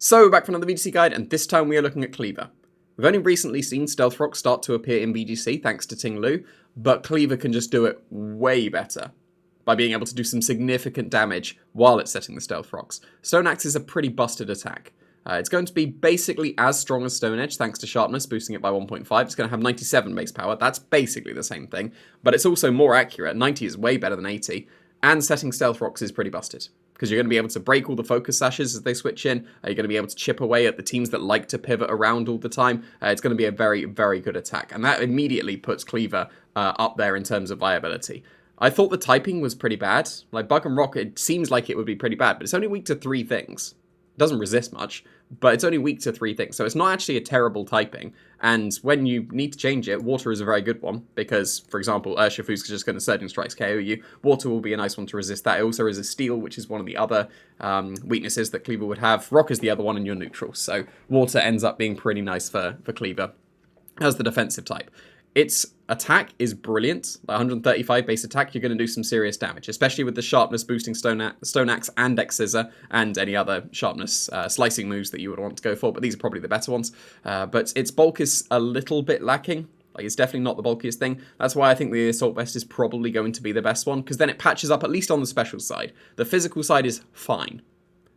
So, back from another VGC guide, and this time we are looking at Cleaver. We've only recently seen Stealth Rock start to appear in VGC thanks to Ting Lu, but Cleaver can just do it way better by being able to do some significant damage while it's setting the Stealth Rocks. Stone Axe is a pretty busted attack. It's going to be basically as strong as Stone Edge thanks to sharpness, boosting it by 1.5. It's going to have 97 base power. That's basically the same thing, but it's also more accurate. 90 is way better than 80, and setting Stealth Rocks is pretty busted, because you're going to be able to break all the focus sashes as they switch in. You're going to be able to chip away at the teams that like to pivot around all the time. It's going to be a very, very good attack, and that immediately puts Cleaver up there in terms of viability. I thought the typing was pretty bad. Like Bug and Rock, it seems like it would be pretty bad, but it's only weak to 3 things. It doesn't resist much, but it's only weak to 3 things, so it's not actually a terrible typing. And when you need to change it, Water is a very good one, because, for example, Urshifu's just going to Surging Strikes KO you. Water will be a nice one to resist that. It also resists Steel, which is one of the other weaknesses that Cleaver would have. Rock is the other one, and you're neutral, so Water ends up being pretty nice for Cleaver as the defensive type. Its attack is brilliant. 135 base attack, you're going to do some serious damage, especially with the sharpness boosting Stone Axe and X Scissor, and any other sharpness slicing moves that you would want to go for, but these are probably the better ones. But its bulk is a little bit lacking. Like, it's definitely not the bulkiest thing. That's why I think the Assault Vest is probably going to be the best one, because then it patches up at least on the special side. The physical side is fine.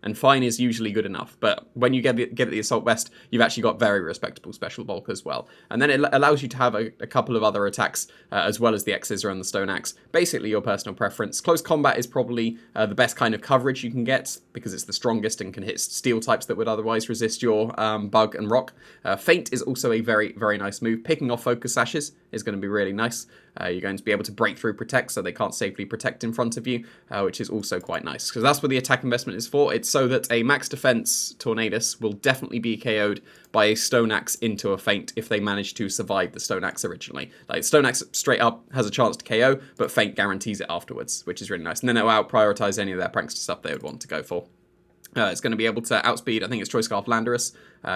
And fine is usually good enough, but when you give it the Assault Vest, you've actually got very respectable special bulk as well. And then it allows you to have a couple of other attacks, as well as the X Scissor and the Stone Axe. Basically your personal preference. Close combat is probably the best kind of coverage you can get, because it's the strongest and can hit steel types that would otherwise resist your Bug and Rock. Feint is also a very, very nice move. Picking off focus sashes is going to be really nice. You're going to be able to break through protect, so they can't safely protect in front of you, which is also quite nice, because that's what the attack investment is for. It's so that a max defense Tornadus will definitely be KO'd by a Stone Axe into a Feint if they manage to survive the Stone Axe originally. Like, Stone Axe straight up has a chance to KO, but Feint guarantees it afterwards, which is really nice. And then it will out-prioritize any of their prankster stuff they would want to go for. It's going to be able to outspeed, I think it's Choice Scarf Landorus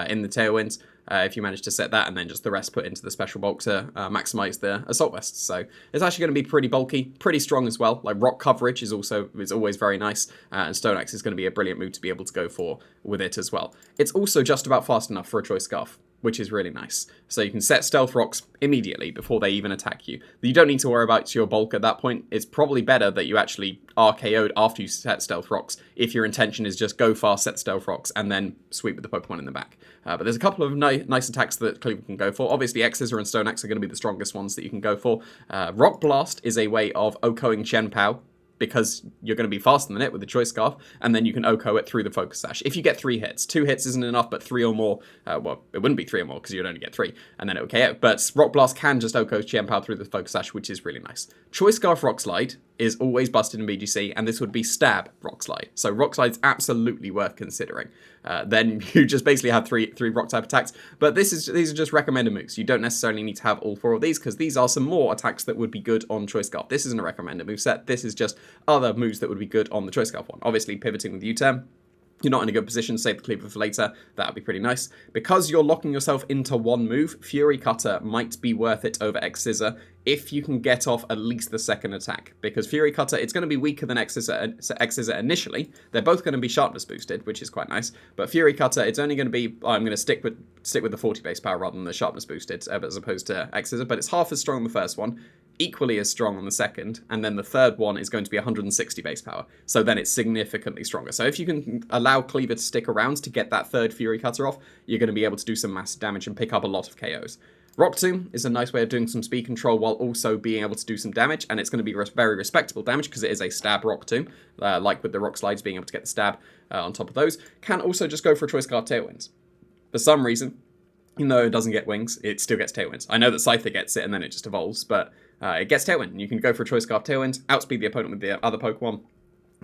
in the Tailwinds, if you manage to set that, and then just the rest put into the special bulk to maximize the Assault Vest. So it's actually going to be pretty bulky, pretty strong as well. Like, Rock coverage is always very nice, and Stone Axe is going to be a brilliant move to be able to go for with it as well. It's also just about fast enough for a Choice Scarf, which is really nice. So you can set Stealth Rocks immediately before they even attack you. You don't need to worry about your bulk at that point. It's probably better that you actually are KO'd after you set Stealth Rocks, if your intention is just go fast, set Stealth Rocks, and then sweep with the Pokemon in the back. But there's a couple of nice attacks that Cleaver can go for. Obviously, X Scissor and Stone Axe are going to be the strongest ones that you can go for. Rock Blast is a way of OHKOing Chen Pao, because you're going to be faster than it with the Choice Scarf, and then you can OHKO it through the Focus Sash. If you get 3 hits, 2 hits isn't enough, but 3 or more, well, it wouldn't be 3 or more, because you'd only get 3, and then it would KO. But Rock Blast can just OHKO Chen Pao through the Focus Sash, which is really nice. Choice Scarf Rock Slide is always busted in VGC, and this would be Stab Rock Slide. So Rock Slide's absolutely worth considering. Then you just basically have three Rock type attacks, but these are just recommended moves. You don't necessarily need to have all 4 of these, because these are some more attacks that would be good on Choice Scarf. This isn't a recommended move set. This is just other moves that would be good on the Choice Scarf one. Obviously, pivoting with U-turn. You're not in a good position, save the Cleaver for later. That would be pretty nice. Because you're locking yourself into one move, Fury Cutter might be worth it over X Scissor if you can get off at least the second attack. Because Fury Cutter, it's going to be weaker than X Scissor initially. They're both going to be sharpness boosted, which is quite nice. But Fury Cutter, it's only going to be, I'm going to stick with the 40 base power rather than the sharpness boosted, as opposed to X Scissor. But it's half as strong on the first one, equally as strong on the second, and then the third one is going to be 160 base power, so then it's significantly stronger. So if you can allow Cleaver to stick around to get that third Fury Cutter off, you're going to be able to do some massive damage and pick up a lot of KOs. Rock Tomb is a nice way of doing some speed control while also being able to do some damage, and it's going to be very respectable damage because it is a stab Rock Tomb, like with the Rock Slides being able to get the stab on top of those. Can also just go for a Choice Scarf Tailwinds. For some reason, even though it doesn't get wings, it still gets Tailwinds. I know that Scyther gets it and then it just evolves, but it gets Tailwind, and you can go for a Choice Scarf Tailwind, outspeed the opponent with the other Pokemon.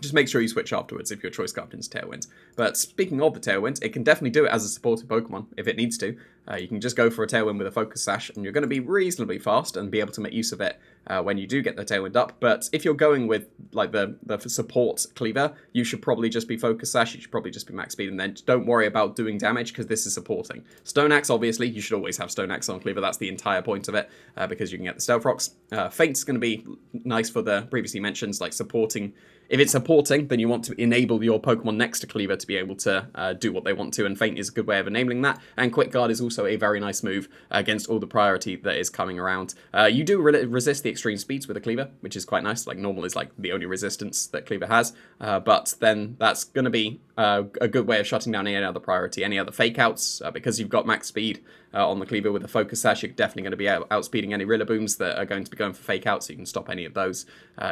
Just make sure you switch afterwards if your Choice Scarf into Tailwind. But speaking of the Tailwind, it can definitely do it as a supportive Pokemon if it needs to. You can just go for a Tailwind with a Focus Sash, and you're going to be reasonably fast and be able to make use of it when you do get the Tailwind up. But if you're going with like the support Cleaver, you should probably just be Focus Sash, you should probably just be max speed, and then don't worry about doing damage because this is supporting. Stone Axe, obviously, you should always have Stone Axe on Cleaver, that's the entire point of it, because you can get the Stealth Rocks. Feint's going to be nice for the previously mentions, like supporting. If it's supporting, then you want to enable your Pokemon next to Cleaver to be able to do what they want to, and Feint is a good way of enabling that. And Quick Guard is also a very nice move against all the priority that is coming around. You do resist the extreme speeds with a Cleaver, which is quite nice. Like, normal is like the only resistance that Cleaver has, but then that's going to be a good way of shutting down any other priority, any other fake outs, because you've got max speed on the Cleaver with the Focus Sash. You're definitely going to be outspeeding any Rillabooms that are going to be going for fake outs, so you can stop any of those.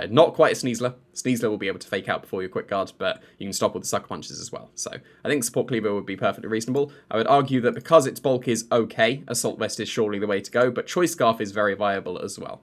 Not quite a Sneasler. Sneasler will be able to fake out before your Quick Guard, but you can stop with the Sucker Punches as well. So I think Support Cleaver would be perfectly reasonable. I would argue that because its bulk is okay, Assault Vest is surely the way to go, but Choice Scarf is very viable as well.